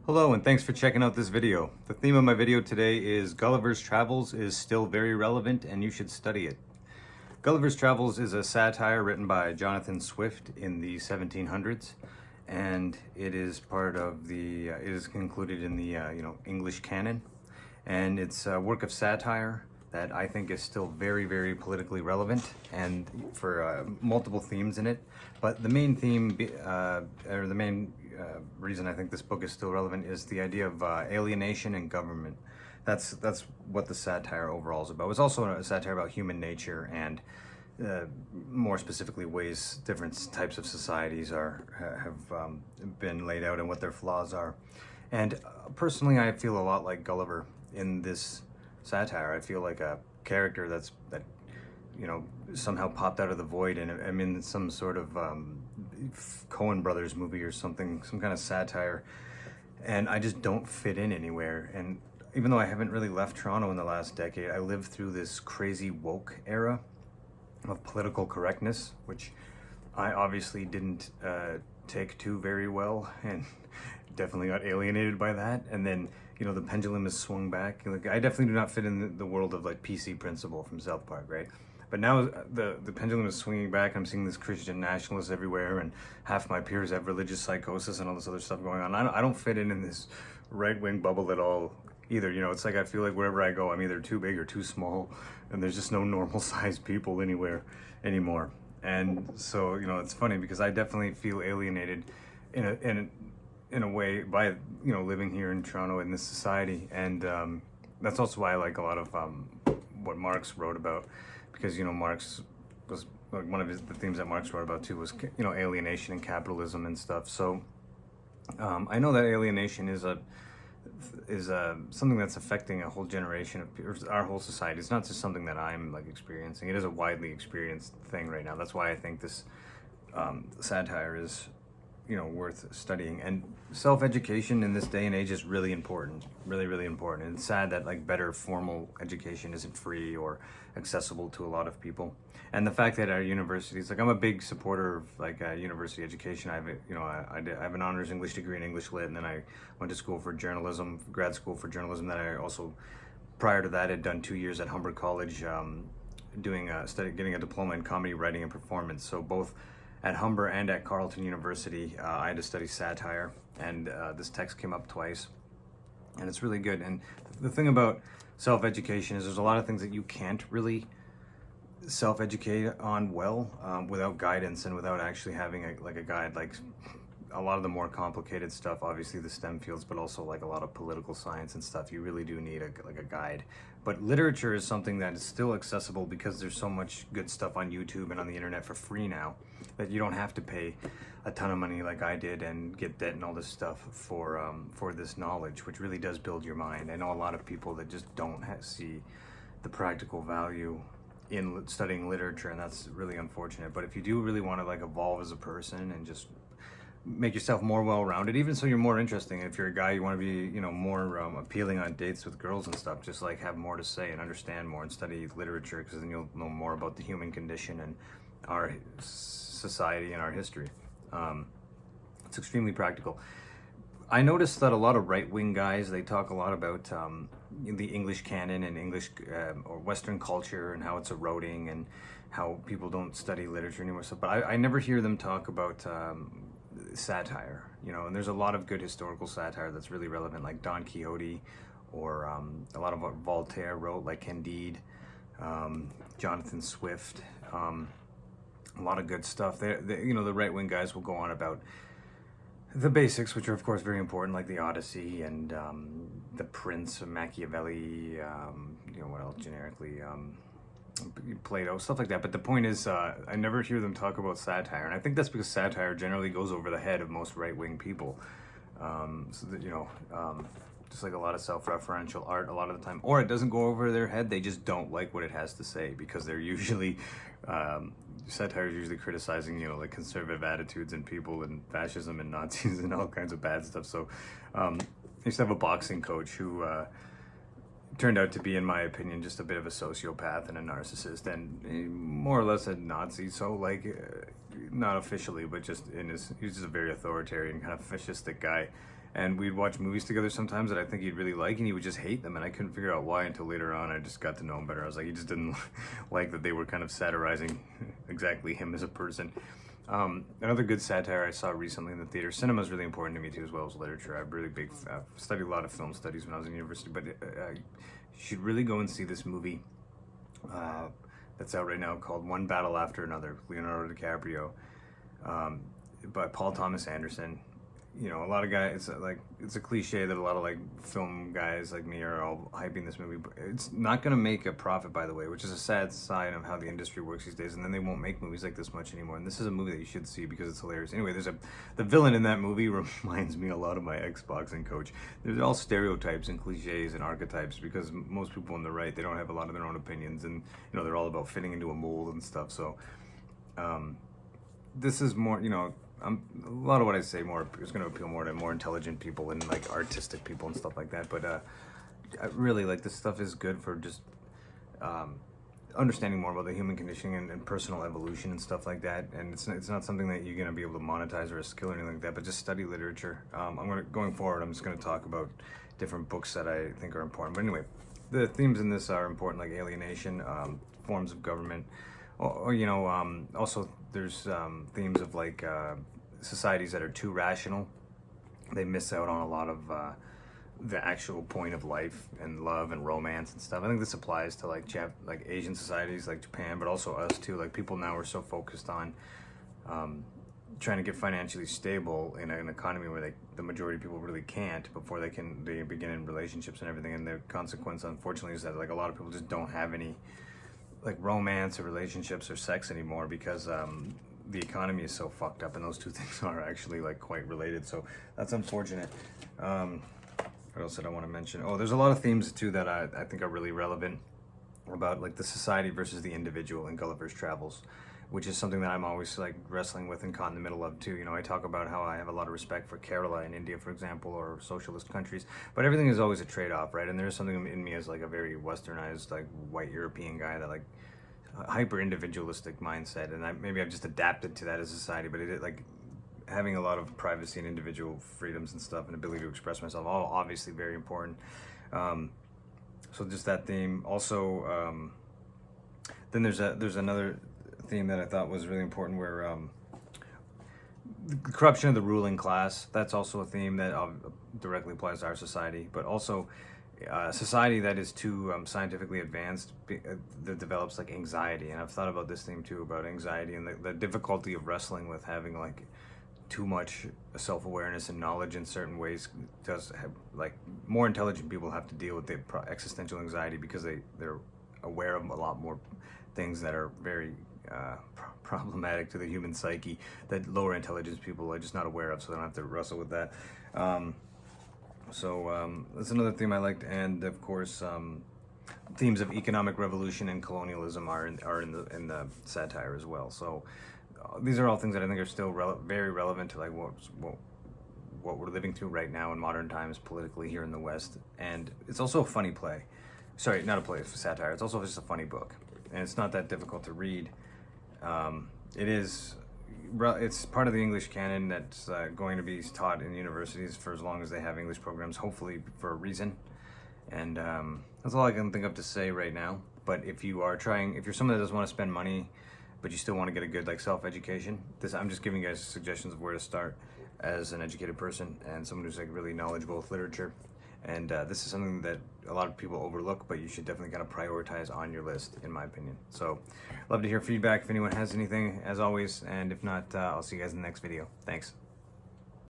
Hello and thanks for checking out this video. The theme of my video today is Gulliver's Travels is still very relevant and you should study it. Gulliver's Travels is a satire written by Johnathan Swift in the 1700s, and it is part of the it is included in the English canon, and it's a work of satire that I think is still very politically relevant and for multiple themes in it. But the main theme or the main reason I think this book is still relevant is the idea of alienation and government. That's what the satire overall is about. It's also a satire about human nature and more specifically ways different types of societies have been laid out and what their flaws are. And personally, I feel a lot like Gulliver in this satire. I feel like a character that somehow popped out of the void, and I'm in some sort of Coen Brothers movie or something, some kind of satire, and I just don't fit in anywhere. And even though I haven't really left Toronto in the last decade, I lived through this crazy woke era of political correctness, which I obviously didn't take to very well, and definitely got alienated by that. And then the pendulum has swung back. Like, I definitely do not fit in the world of like PC Principal from South Park, right? But now the pendulum is swinging back. I'm seeing this Christian nationalists everywhere, and half my peers have religious psychosis and all this other stuff going on. I don't fit in this right-wing bubble at all either. It's like I feel like wherever I go, I'm either too big or too small, and there's just no normal-sized people anywhere anymore. And so it's funny because I definitely feel alienated in a way by living here in Toronto in this society, and that's also why I like a lot of what Marx wrote about, because Marx was like one of the themes that Marx wrote about too was alienation and capitalism and stuff. So I know that alienation is something that's affecting a whole generation of our whole society. It's not just something that I'm like experiencing. It is a widely experienced thing right now. That's why I think this satire is worth studying. And self-education in this day and age is really important, really important. And it's sad that like better formal education isn't free or accessible to a lot of people. And the fact that our universities, like I'm a big supporter of like university education. I have an honors English degree in English Lit, and then I went to school for journalism, grad school for journalism. That I also, prior to that, had done 2 years at Humber College, getting a diploma in comedy writing and performance. So both at Humber and at Carleton University, I had to study satire, and this text came up twice, and it's really good. And the thing about self-education is there's a lot of things that you can't really self-educate on well without guidance and without actually having a guide. Like a lot of the more complicated stuff, obviously the STEM fields, but also like a lot of political science and stuff, you really do need a guide. But literature is something that is still accessible because there's so much good stuff on YouTube and on the internet for free now that you don't have to pay a ton of money like I did and get debt and all this stuff for this knowledge, which really does build your mind. I know a lot of people that just don't see the practical value in studying literature, and that's really unfortunate. But if you do really want to like evolve as a person and just make yourself more well-rounded, even so you're more interesting. If you're a guy, you want to be more appealing on dates with girls and stuff, just like have more to say and understand more and study literature, because then you'll know more about the human condition and our society and our history. It's extremely practical. I noticed that a lot of right-wing guys, they talk a lot about the English canon and English or Western culture and how it's eroding and how people don't study literature anymore. So, but I never hear them talk about satire, and there's a lot of good historical satire that's really relevant, like Don Quixote, or a lot of what Voltaire wrote, like Candide, Johnathan Swift, a lot of good stuff. The right-wing guys will go on about the basics, which are of course very important, like the Odyssey and the Prince of Machiavelli, what else generically, Plato, stuff like that. But the point is, I never hear them talk about satire, and I think that's because satire generally goes over the head of most right-wing people. So that just like a lot of self-referential art, a lot of the time, or it doesn't go over their head. They just don't like what it has to say, because they're usually satire is usually criticizing like conservative attitudes and people and fascism and Nazis and all kinds of bad stuff. So I used to have a boxing coach who turned out to be, in my opinion, just a bit of a sociopath and a narcissist, and more or less a Nazi. So like not officially, but just he was just a very authoritarian kind of fascistic guy. and we'd watch movies together sometimes that I think he'd really like, and he would just hate them, and I couldn't figure out why until later on. I just got to know him better. I was like, he just didn't like that they were kind of satirizing exactly him as a person. Another good satire I saw recently in the theater. Cinema is really important to me too, as well as literature. I've really studied a lot of film studies when I was in university, but you should really go and see this movie that's out right now called One Battle After Another, Leonardo DiCaprio, by Paul Thomas Anderson. You know, a lot of guys, it's a cliche that a lot of like film guys like me are all hyping this movie, but it's not going to make a profit, by the way, which is a sad sign of how the industry works these days. And then they won't make movies like this much anymore. And this is a movie that you should see because it's hilarious. Anyway, the villain in that movie reminds me a lot of my ex-boxing coach. There's all stereotypes and cliches and archetypes because most people on the right, they don't have a lot of their own opinions, and you know, they're all about fitting into a mold and stuff. So this is more, you know, a lot of what I say more is going to appeal more to more intelligent people and like artistic people and stuff like that. But I really, like, this stuff is good for just understanding more about the human conditioning and personal evolution and stuff like that. And it's not something that you're going to be able to monetize or a skill or anything like that. But just study literature. Going forward, I'm just going to talk about different books that I think are important. But anyway, the themes in this are important, like alienation, forms of government. Or you know, also there's themes of like societies that are too rational. They miss out on a lot of the actual point of life and love and romance and stuff. I think this applies to like Asian societies like Japan, but also us too. Like, people now are so focused on trying to get financially stable in an economy where the majority of people really can't before they begin in relationships and everything. And the consequence, unfortunately, is that like a lot of people just don't have any like romance or relationships or sex anymore because the economy is so fucked up, and those two things are actually like quite related. So that's unfortunate. What else did I want to mention? Oh, there's a lot of themes too that I think are really relevant about like the society versus the individual in Gulliver's Travels, which is something that I'm always like wrestling with and caught in the middle of too. You know, I talk about how I have a lot of respect for Kerala in India, for example, or socialist countries, but everything is always a trade-off, right? And there's something in me as like a very westernized, like white European guy that like hyper individualistic mindset, and maybe I've just adapted to that as a society. But it like having a lot of privacy and individual freedoms and stuff and ability to express myself, all obviously very important. So just that theme. Also, then there's another theme that I thought was really important, where the corruption of the ruling class. That's also a theme that directly applies to our society, but also society that is too scientifically advanced that develops like anxiety. And I've thought about this theme too, about anxiety and the difficulty of wrestling with having like too much self-awareness and knowledge in certain ways. Does have, like, more intelligent people have to deal with the existential anxiety because they're aware of a lot more things that are very problematic to the human psyche that lower intelligence people are just not aware of, so they don't have to wrestle with that. So that's another theme I liked. And of course, themes of economic revolution and colonialism are in the satire as well. So these are all things that I think are still very relevant to like what we're living through right now in modern times politically here in the West. And it's also a funny play. Sorry, not a play, it's satire. It's also just a funny book, and it's not that difficult to read. It's part of the English canon that's going to be taught in universities for as long as they have English programs, hopefully for a reason. And that's all I can think of to say right now. But if you're someone that doesn't want to spend money, but you still want to get a good like self-education, I'm just giving you guys suggestions of where to start as an educated person and someone who's like really knowledgeable with literature. And this is something that a lot of people overlook, but you should definitely kind of prioritize on your list, in my opinion. So love to hear feedback if anyone has anything, as always. And if not, I'll see you guys in the next video. Thanks.